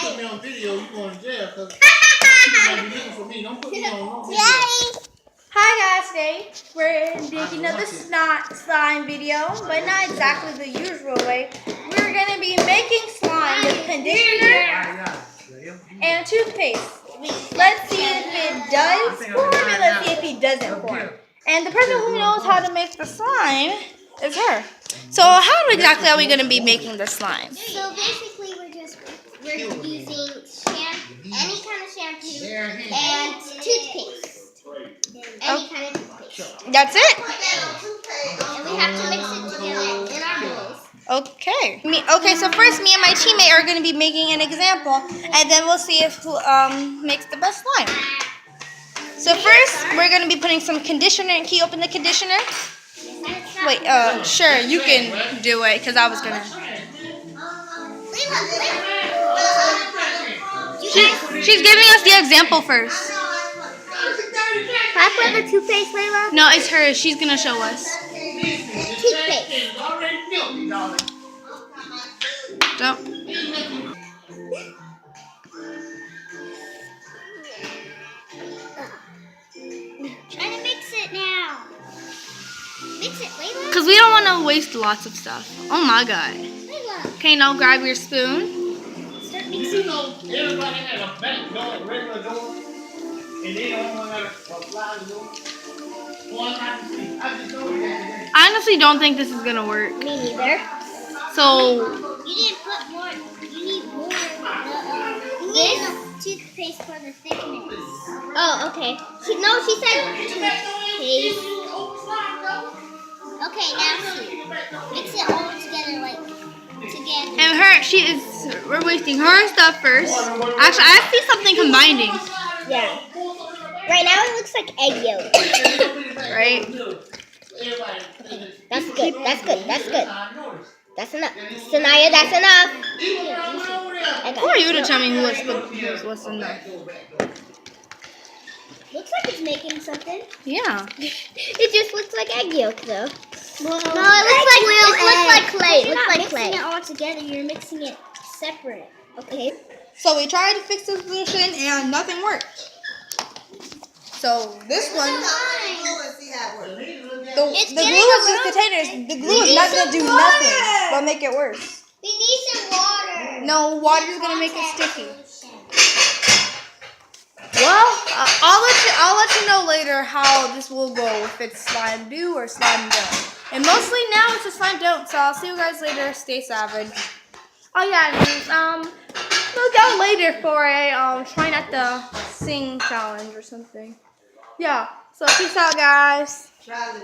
Put me on video, you going to jail because people might be looking for me. Don't put me on no video. Hi guys, today we're making another slime video, but not exactly the usual way. We're going to be making slime with conditioner and toothpaste. Let's see if it does form and let's see if it doesn't form. And the person who knows how to make the slime is her. So how exactly are we going to be making the slime? So basically we're using any kind of shampoo and toothpaste. Any kind of toothpaste. That's it? And we have to mix it together in our bowls. Okay. Okay, so first me and my teammate are going to be making an example, and then we'll see if who makes the best slime. So first, we're going to be putting some conditioner. Can you open the conditioner? Wait, sure, you can do it, because I was going to. She's giving us the example first. Can I put the toothpaste, Layla? No, it's her. She's going to show us. Toothpaste. Don't. Trying to mix it now. Mix it, Layla. Because we don't want to waste lots of stuff. Oh my god. Layla. Okay, now grab your spoon. Start You mixing. know, everybody had a back door, a regular door, and they don't want to apply the door. One I can see. I just told you that. I honestly don't think this is going to work. Me neither. So, You need to put more. You need more. This toothpaste for the thickness. Oh, okay. She said toothpaste. Okay, now see. Mix it all together, together. and we're wasting her stuff first. Actually, I see something combining, Yeah. Right now it looks like egg yolk. right? That's good. That's good. That's good. That's enough. Sanaya, that's enough. Who are you to tell me what's enough? Looks like it's making something. Yeah. It just looks like egg yolk, though. No, it looks like clay. It looks like clay. You're not mixing it all together. You're mixing it separate. Okay. So we tried to fix the solution and nothing worked. So this one, the glue is just containers. The glue is not gonna do nothing but make it worse. We need some water. No, water is gonna make it sticky. Well, I'll let you know later how this will go, if it's slime do or slime don't. And mostly now it's a slime don't, so I'll see you guys later. Stay savage. Oh yeah, and, look out later for a try not to sing challenge or something. Yeah. So peace out, guys. Grandma.